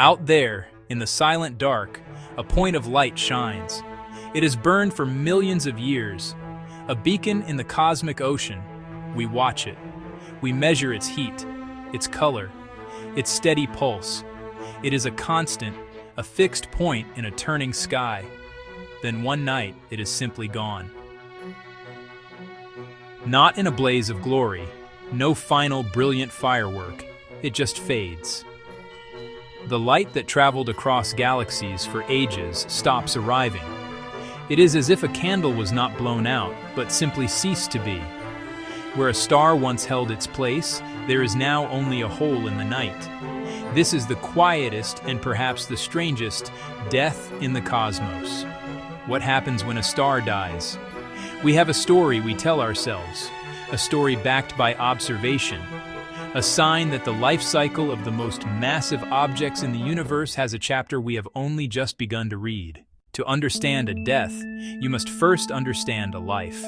Out there, in the silent dark, a point of light shines. It has burned for millions of years. A beacon in the cosmic ocean. We watch it. We measure its heat, its color, its steady pulse. It is a constant, a fixed point in a turning sky. Then one night, it is simply gone. Not in a blaze of glory, no final brilliant firework. It just fades. The light that traveled across galaxies for ages stops arriving. It is as if a candle was not blown out, but simply ceased to be. Where a star once held its place, there is now only a hole in the night. This is the quietest and perhaps the strangest death in the cosmos. What happens when a star dies? We have a story we tell ourselves, a story backed by observation, a sign that the life cycle of the most massive objects in the universe has a chapter we have only just begun to read. To understand a death, you must first understand a life.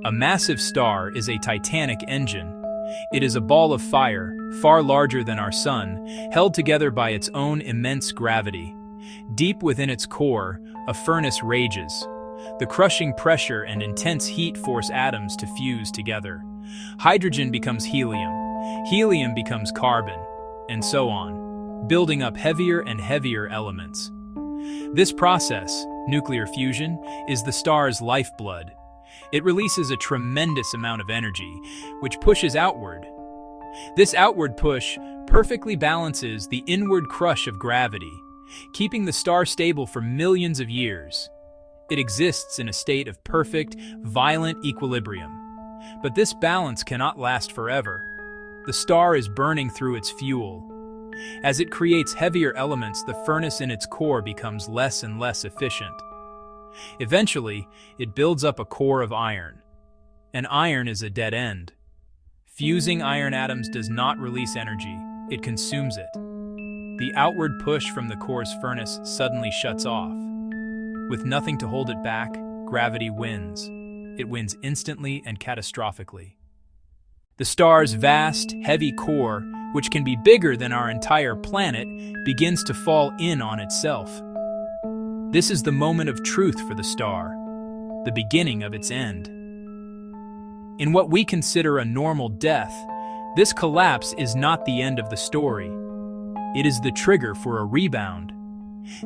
A massive star is a titanic engine. It is a ball of fire, far larger than our sun, held together by its own immense gravity. Deep within its core, a furnace rages. The crushing pressure and intense heat force atoms to fuse together. Hydrogen becomes helium, helium becomes carbon, and so on, building up heavier and heavier elements. This process, nuclear fusion, is the star's lifeblood. It releases a tremendous amount of energy, which pushes outward. This outward push perfectly balances the inward crush of gravity, keeping the star stable for millions of years. It exists in a state of perfect, violent equilibrium. But this balance cannot last forever. The star is burning through its fuel. As it creates heavier elements, the furnace in its core becomes less and less efficient. Eventually, it builds up a core of iron. And iron is a dead end. Fusing iron atoms does not release energy, it consumes it. The outward push from the core's furnace suddenly shuts off. With nothing to hold it back, gravity wins. It wins instantly and catastrophically. The star's vast, heavy core, which can be bigger than our entire planet, begins to fall in on itself. This is the moment of truth for the star, the beginning of its end. In what we consider a normal death, this collapse is not the end of the story. It is the trigger for a rebound.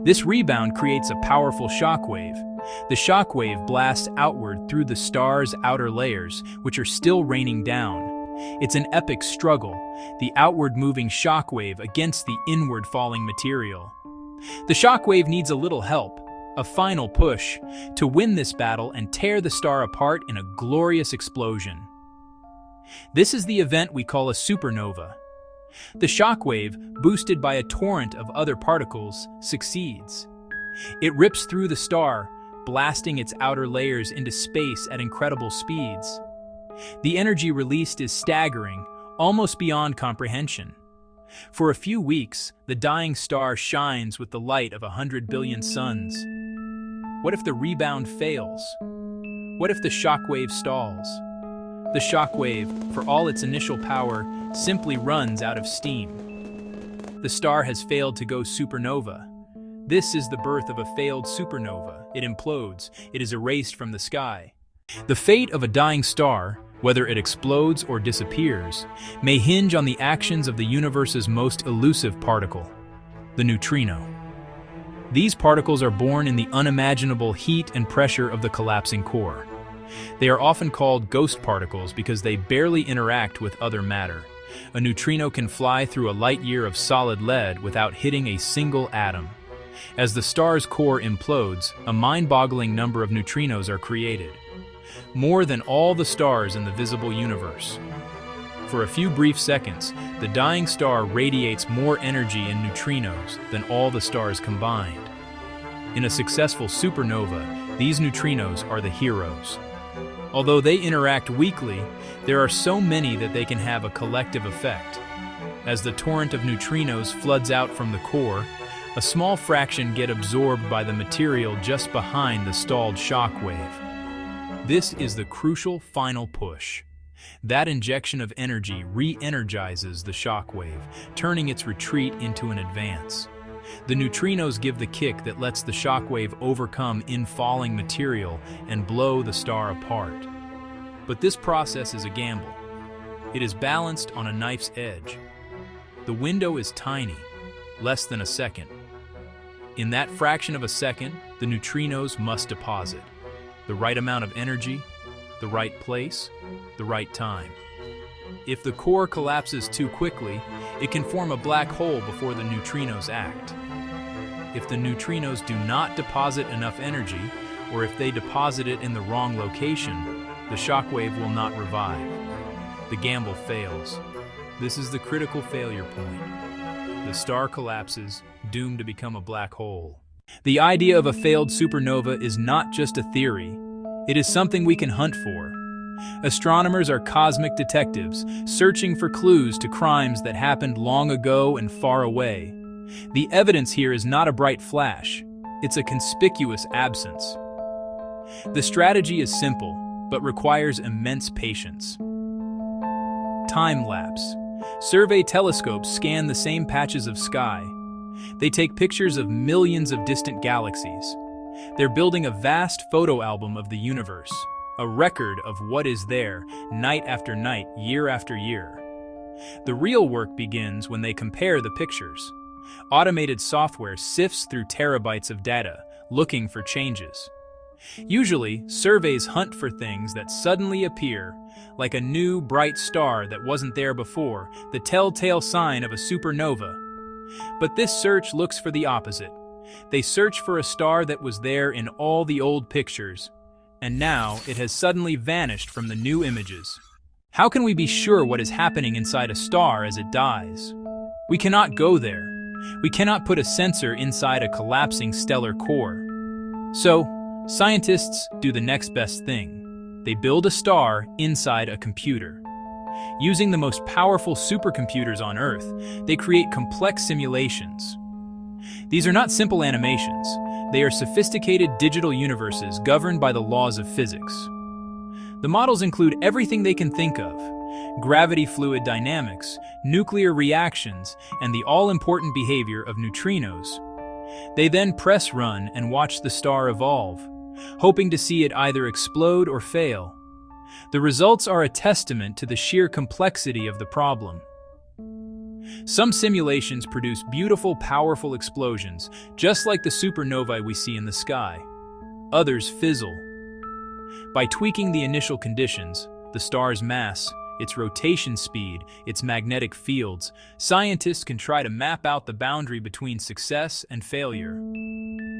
This rebound creates a powerful shockwave. The shockwave blasts outward through the star's outer layers, which are still raining down. It's an epic struggle, the outward moving shockwave against the inward falling material. The shockwave needs a little help, a final push, to win this battle and tear the star apart in a glorious explosion. This is the event we call a supernova. The shockwave, boosted by a torrent of other particles, succeeds. It rips through the star, blasting its outer layers into space at incredible speeds. The energy released is staggering, almost beyond comprehension. For a few weeks, the dying star shines with the light of 100 billion suns. What if the rebound fails? What if the shockwave stalls? The shockwave, for all its initial power, simply runs out of steam. The star has failed to go supernova. This is the birth of a failed supernova. It implodes. It is erased from the sky. The fate of a dying star, whether it explodes or disappears, may hinge on the actions of the universe's most elusive particle, the neutrino. These particles are born in the unimaginable heat and pressure of the collapsing core. They are often called ghost particles because they barely interact with other matter. A neutrino can fly through a light year of solid lead without hitting a single atom. As the star's core implodes, a mind-boggling number of neutrinos are created. More than all the stars in the visible universe. For a few brief seconds, the dying star radiates more energy in neutrinos than all the stars combined. In a successful supernova, these neutrinos are the heroes. Although they interact weakly, there are so many that they can have a collective effect. As the torrent of neutrinos floods out from the core, a small fraction get absorbed by the material just behind the stalled shockwave. This is the crucial final push. That injection of energy re-energizes the shockwave, turning its retreat into an advance. The neutrinos give the kick that lets the shockwave overcome infalling material and blow the star apart. But this process is a gamble. It is balanced on a knife's edge. The window is tiny, less than a second. In that fraction of a second, the neutrinos must deposit the right amount of energy, the right place, the right time. If the core collapses too quickly, it can form a black hole before the neutrinos act. If the neutrinos do not deposit enough energy, or if they deposit it in the wrong location, the shockwave will not revive. The gamble fails. This is the critical failure point. The star collapses, doomed to become a black hole. The idea of a failed supernova is not just a theory. It is something we can hunt for. Astronomers are cosmic detectives, searching for clues to crimes that happened long ago and far away. The evidence here is not a bright flash. It's a conspicuous absence. The strategy is simple, but requires immense patience. Time-lapse. Survey telescopes scan the same patches of sky. They take pictures of millions of distant galaxies. They're building a vast photo album of the universe, a record of what is there, night after night, year after year. The real work begins when they compare the pictures. Automated software sifts through terabytes of data, looking for changes. Usually, surveys hunt for things that suddenly appear, like a new, bright star that wasn't there before, the telltale sign of a supernova. But this search looks for the opposite. They search for a star that was there in all the old pictures, and now it has suddenly vanished from the new images. How can we be sure what is happening inside a star as it dies? We cannot go there. We cannot put a sensor inside a collapsing stellar core. So, scientists do the next best thing. They build a star inside a computer. Using the most powerful supercomputers on Earth, they create complex simulations. These are not simple animations. They are sophisticated digital universes governed by the laws of physics. The models include everything they can think of: gravity fluid dynamics, nuclear reactions, and the all-important behavior of neutrinos. They then press run and watch the star evolve, hoping to see it either explode or fail. The results are a testament to the sheer complexity of the problem. Some simulations produce beautiful, powerful explosions, just like the supernovae we see in the sky. Others fizzle. By tweaking the initial conditions, the star's mass, its rotation speed, its magnetic fields, scientists can try to map out the boundary between success and failure.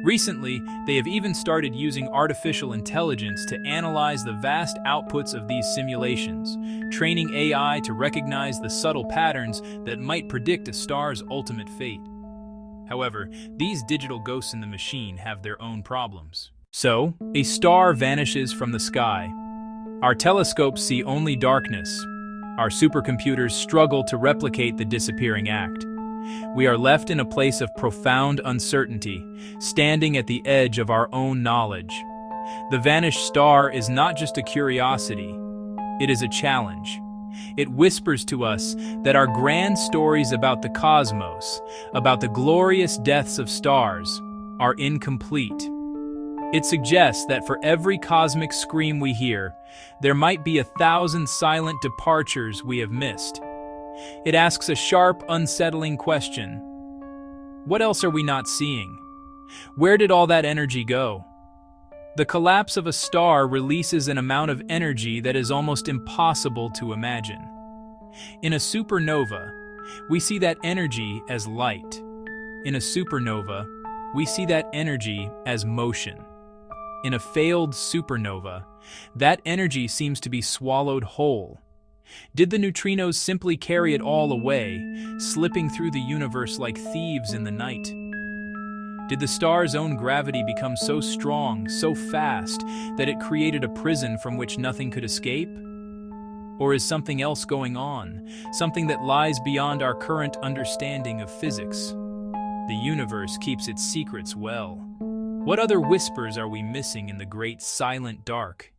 Recently, they have even started using artificial intelligence to analyze the vast outputs of these simulations, training AI to recognize the subtle patterns that might predict a star's ultimate fate. However, these digital ghosts in the machine have their own problems. So, a star vanishes from the sky. Our telescopes see only darkness. Our supercomputers struggle to replicate the disappearing act. We are left in a place of profound uncertainty, standing at the edge of our own knowledge. The vanished star is not just a curiosity, it is a challenge. It whispers to us that our grand stories about the cosmos, about the glorious deaths of stars, are incomplete. It suggests that for every cosmic scream we hear, there might be 1,000 silent departures we have missed. It asks a sharp, unsettling question. What else are we not seeing? Where did all that energy go? The collapse of a star releases an amount of energy that is almost impossible to imagine. In a supernova, we see that energy as light. In a supernova, we see that energy as motion. In a failed supernova, that energy seems to be swallowed whole. Did the neutrinos simply carry it all away, slipping through the universe like thieves in the night? Did the star's own gravity become so strong, so fast, that it created a prison from which nothing could escape? Or is something else going on, something that lies beyond our current understanding of physics? The universe keeps its secrets well. What other whispers are we missing in the great silent dark?